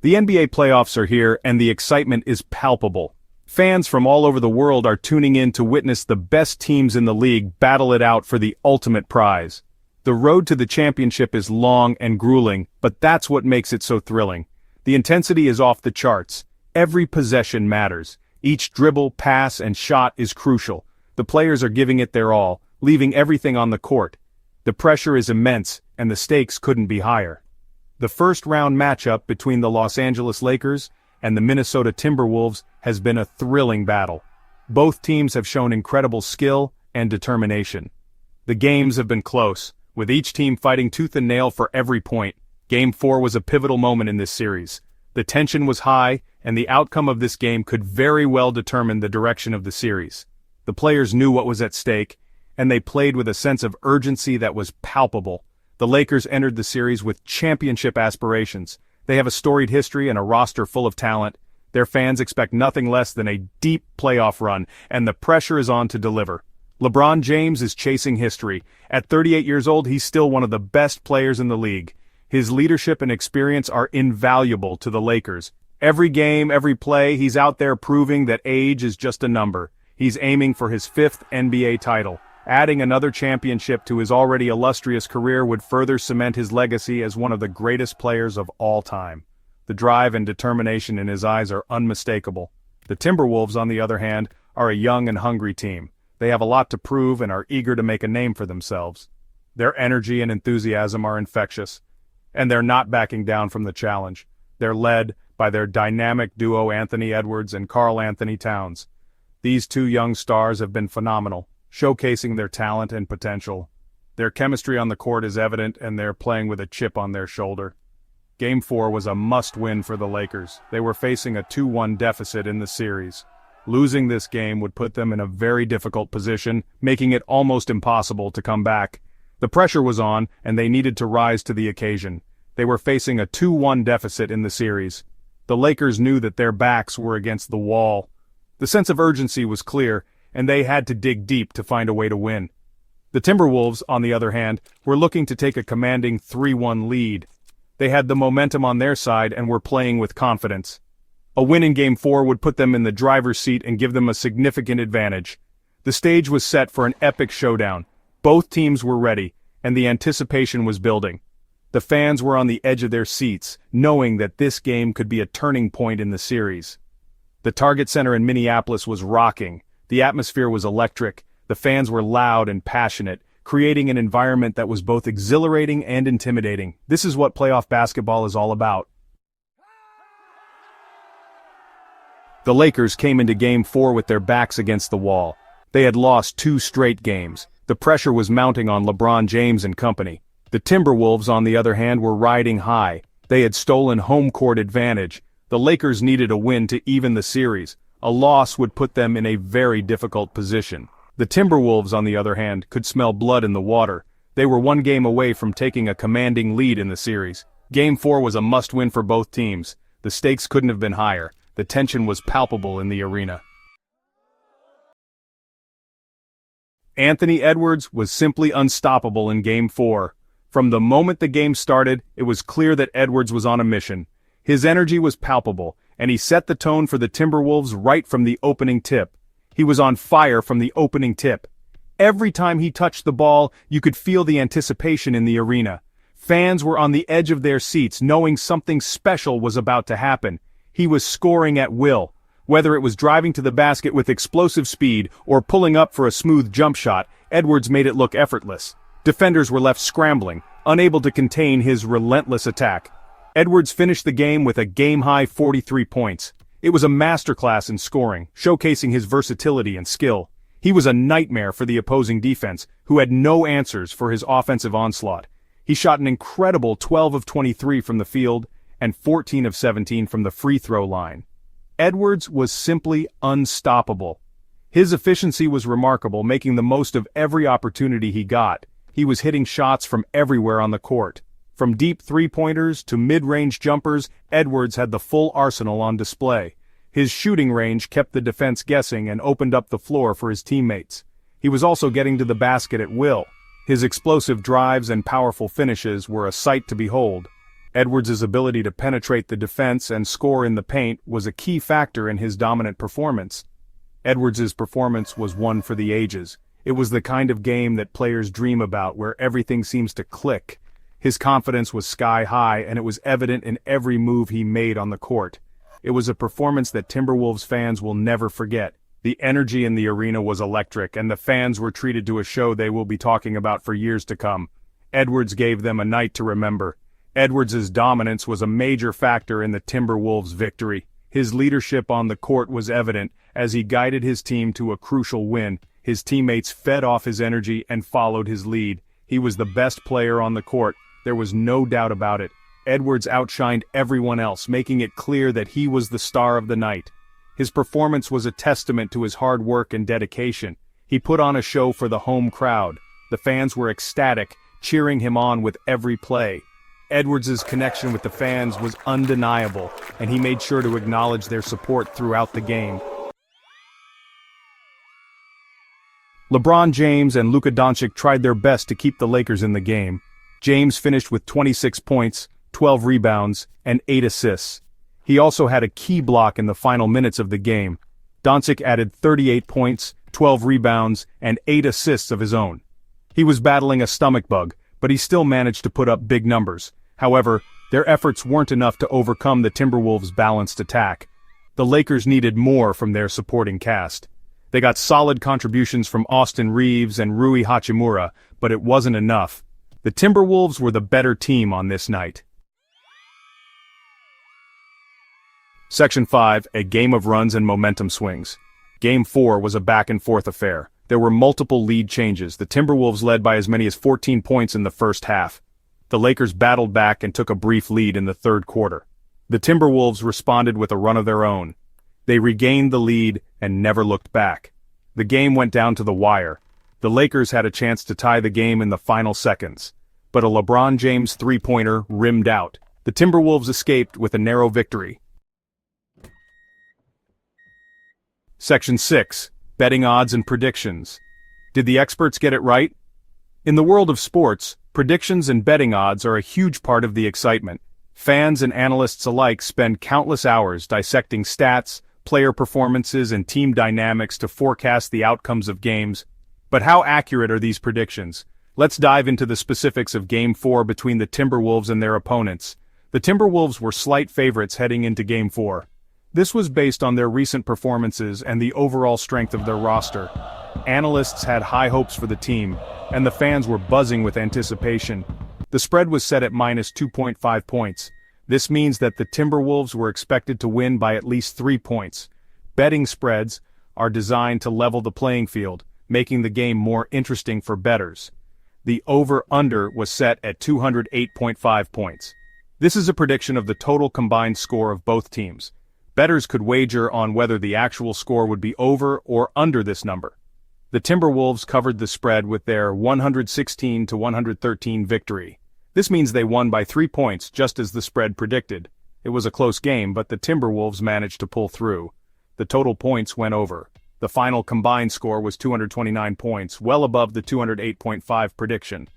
The NBA playoffs are here and the excitement is palpable. Fans from all over the world are tuning in to witness the best teams in the league battle it out for the ultimate prize. The road to the championship is long and grueling, but that's what makes it so thrilling. The intensity is off the charts. Every possession matters. Each dribble, pass, and shot is crucial. The players are giving it their all, leaving everything on the court. The pressure is immense, and the stakes couldn't be higher. The first-round matchup between the Los Angeles Lakers and the Minnesota Timberwolves has been a thrilling battle. Both teams have shown incredible skill and determination. The games have been close, with each team fighting tooth and nail for every point. Game 4 was a pivotal moment in this series. The tension was high, and the outcome of this game could very well determine the direction of the series. The players knew what was at stake, and they played with a sense of urgency that was palpable. The Lakers entered the series with championship aspirations. They have a storied history and a roster full of talent. Their fans expect nothing less than a deep playoff run, and the pressure is on to deliver. LeBron James is chasing history. At 38 years old, he's still one of the best players in the league. His leadership and experience are invaluable to the Lakers. Every game, every play, he's out there proving that age is just a number. He's aiming for his 5th NBA title. Adding another championship to his already illustrious career would further cement his legacy as one of the greatest players of all time. The drive and determination in his eyes are unmistakable. The Timberwolves, on the other hand, are a young and hungry team. They have a lot to prove and are eager to make a name for themselves. Their energy and enthusiasm are infectious, and they're not backing down from the challenge. They're led by their dynamic duo Anthony Edwards and Karl Anthony Towns. These two young stars have been phenomenal, showcasing their talent and potential. Their chemistry on the court is evident, and they're playing with a chip on their shoulder. Game 4 was a must-win for the Lakers. They were facing a 2-1 deficit in the series. Losing this game would put them in a very difficult position, making it almost impossible to come back. The pressure was on, and they needed to rise to the occasion. They were facing a 2-1 deficit in the series. The Lakers knew that their backs were against the wall. The sense of urgency was clear, and they had to dig deep to find a way to win. The Timberwolves, on the other hand, were looking to take a commanding 3-1 lead. They had the momentum on their side and were playing with confidence. A win in Game 4 would put them in the driver's seat and give them a significant advantage. The stage was set for an epic showdown. Both teams were ready, and the anticipation was building. The fans were on the edge of their seats, knowing that this game could be a turning point in the series. The Target Center in Minneapolis was rocking. The atmosphere was electric. The fans were loud and passionate, creating an environment that was both exhilarating and intimidating. This is what playoff basketball is all about. The Lakers came into Game 4 with their backs against the wall. They had lost 2 straight games. The pressure was mounting on LeBron James and company. The Timberwolves, on the other hand, were riding high. They had stolen home court advantage. The Lakers needed a win to even the series. A loss would put them in a very difficult position. The Timberwolves, on the other hand, could smell blood in the water. They were 1 game away from taking a commanding lead in the series. Game 4 was a must-win for both teams. The stakes couldn't have been higher. The tension was palpable in the arena. Anthony Edwards was simply unstoppable in Game 4. From the moment the game started, it was clear that Edwards was on a mission. His energy was palpable, and he set the tone for the Timberwolves right from the opening tip. He was on fire from the opening tip. Every time he touched the ball, you could feel the anticipation in the arena. Fans were on the edge of their seats, knowing something special was about to happen. He was scoring at will. Whether it was driving to the basket with explosive speed or pulling up for a smooth jump shot, Edwards made it look effortless. Defenders were left scrambling, unable to contain his relentless attack. Edwards finished the game with a game-high 43 points. It was a masterclass in scoring, showcasing his versatility and skill. He was a nightmare for the opposing defense, who had no answers for his offensive onslaught. He shot an incredible 12 of 23 from the field and 14 of 17 from the free throw line. Edwards was simply unstoppable. His efficiency was remarkable, making the most of every opportunity he got. He was hitting shots from everywhere on the court. From deep three-pointers to mid-range jumpers, Edwards had the full arsenal on display. His shooting range kept the defense guessing and opened up the floor for his teammates. He was also getting to the basket at will. His explosive drives and powerful finishes were a sight to behold. Edwards' ability to penetrate the defense and score in the paint was a key factor in his dominant performance. Edwards' performance was one for the ages. It was the kind of game that players dream about, where everything seems to click. His confidence was sky high, and it was evident in every move he made on the court. It was a performance that Timberwolves fans will never forget. The energy in the arena was electric, and the fans were treated to a show they will be talking about for years to come. Edwards gave them a night to remember. Edwards' dominance was a major factor in the Timberwolves' victory. His leadership on the court was evident as he guided his team to a crucial win. His teammates fed off his energy and followed his lead. He was the best player on the court. There was no doubt about it. Edwards outshined everyone else, making it clear that he was the star of the night. His performance was a testament to his hard work and dedication. He put on a show for the home crowd. The fans were ecstatic, cheering him on with every play. Edwards' connection with the fans was undeniable, and he made sure to acknowledge their support throughout the game. LeBron James and Luka Doncic tried their best to keep the Lakers in the game. James finished with 26 points, 12 rebounds, and 8 assists. He also had a key block in the final minutes of the game. Doncic added 38 points, 12 rebounds, and 8 assists of his own. He was battling a stomach bug, but he still managed to put up big numbers. However, their efforts weren't enough to overcome the Timberwolves' balanced attack. The Lakers needed more from their supporting cast. They got solid contributions from Austin Reeves and Rui Hachimura, but it wasn't enough. The Timberwolves were the better team on this night. Section 5, a game of runs and momentum swings. Game 4 was a back-and-forth affair. There were multiple lead changes. The Timberwolves led by as many as 14 points in the first half. The Lakers battled back and took a brief lead in the third quarter. The Timberwolves responded with a run of their own. They regained the lead and never looked back. The game went down to the wire. The Lakers had a chance to tie the game in the final seconds, but a LeBron James three-pointer rimmed out. The Timberwolves escaped with a narrow victory. Section 6, betting odds and predictions. Did the experts get it right? In the world of sports, predictions and betting odds are a huge part of the excitement. Fans and analysts alike spend countless hours dissecting stats, player performances, and team dynamics to forecast the outcomes of games. But how accurate are these predictions? Let's dive into the specifics of Game 4 between the Timberwolves and their opponents. The Timberwolves were slight favorites heading into Game 4. This was based on their recent performances and the overall strength of their roster. Analysts had high hopes for the team, and the fans were buzzing with anticipation. The spread was set at minus 2.5 points. This means that the Timberwolves were expected to win by at least 3 points. Betting spreads are designed to level the playing field, making the game more interesting for bettors. The over-under was set at 208.5 points. This is a prediction of the total combined score of both teams. Bettors could wager on whether the actual score would be over or under this number. The Timberwolves covered the spread with their 116-113 victory. This means they won by 3 points, just as the spread predicted. It was a close game, but the Timberwolves managed to pull through. The total points went over. The final combined score was 229 points, well above the 208.5 prediction.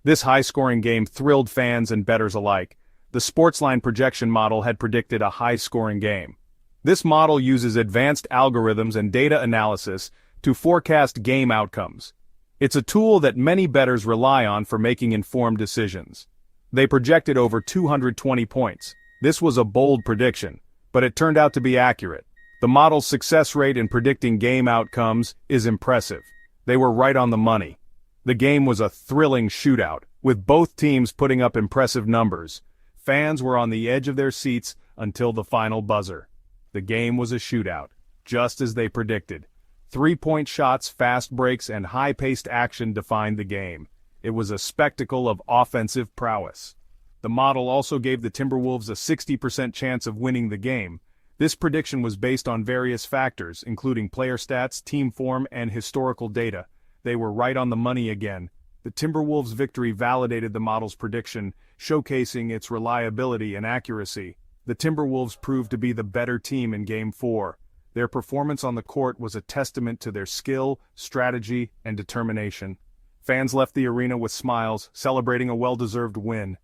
This high-scoring game thrilled fans and bettors alike. The Sportsline projection model had predicted a high-scoring game. This model uses advanced algorithms and data analysis to forecast game outcomes. It's a tool that many bettors rely on for making informed decisions. They projected over 220 points. This was a bold prediction, but it turned out to be accurate. The model's success rate in predicting game outcomes is impressive. They were right on the money. The game was a thrilling shootout, with both teams putting up impressive numbers. Fans were on the edge of their seats until the final buzzer. The game was a shootout, just as they predicted. 3-point shots, fast breaks, and high-paced action defined the game. It was a spectacle of offensive prowess. The model also gave the Timberwolves a 60% chance of winning the game. This prediction was based on various factors, including player stats, team form, and historical data. They were right on the money again. The Timberwolves' victory validated the model's prediction, showcasing its reliability and accuracy. The Timberwolves proved to be the better team in Game 4. Their performance on the court was a testament to their skill, strategy, and determination. Fans left the arena with smiles, celebrating a well-deserved win.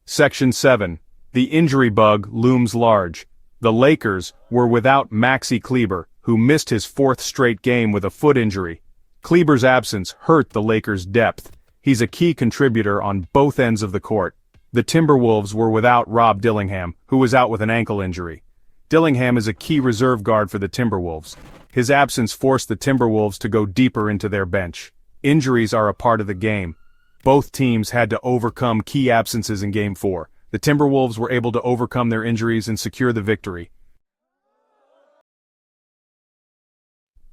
Section 7. The injury bug looms large. The Lakers were without Maxi Kleber, who missed his fourth straight game with a foot injury. Kleber's absence hurt the Lakers' depth. He's a key contributor on both ends of the court. The Timberwolves were without Dillingham, who was out with an ankle injury. Dillingham is a key reserve guard for the Timberwolves. His absence forced the Timberwolves to go deeper into their bench. Injuries are a part of the game. Both teams had to overcome key absences in Game 4. The Timberwolves were able to overcome their injuries and secure the victory.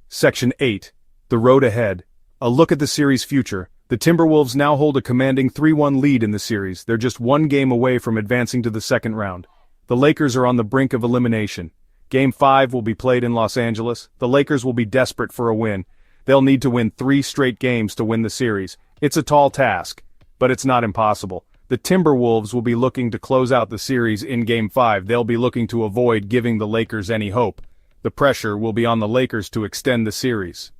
Section 8. The road ahead. A look at the series' future. The Timberwolves now hold a commanding 3-1 lead in the series. They're just one game away from advancing to the second round. The Lakers are on the brink of elimination. Game 5 will be played in Los Angeles. The Lakers will be desperate for a win. They'll need to win 3 straight games to win the series. It's a tall task, but it's not impossible. The Timberwolves will be looking to close out the series in Game 5. They'll be looking to avoid giving the Lakers any hope. The pressure will be on the Lakers to extend the series.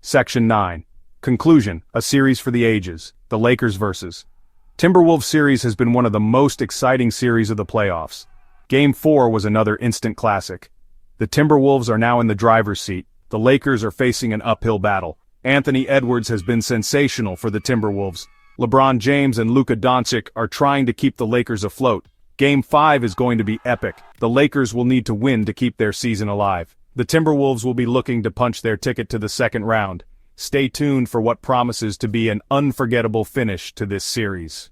Section 9. Conclusion, a series for the ages. The Lakers vs. Timberwolves series has been one of the most exciting series of the playoffs. Game 4 was another instant classic. The Timberwolves are now in the driver's seat. The Lakers are facing an uphill battle. Anthony Edwards has been sensational for the Timberwolves. LeBron James and Luka Doncic are trying to keep the Lakers afloat. Game 5 is going to be epic. The Lakers will need to win to keep their season alive. The Timberwolves will be looking to punch their ticket to the second round. Stay tuned for what promises to be an unforgettable finish to this series.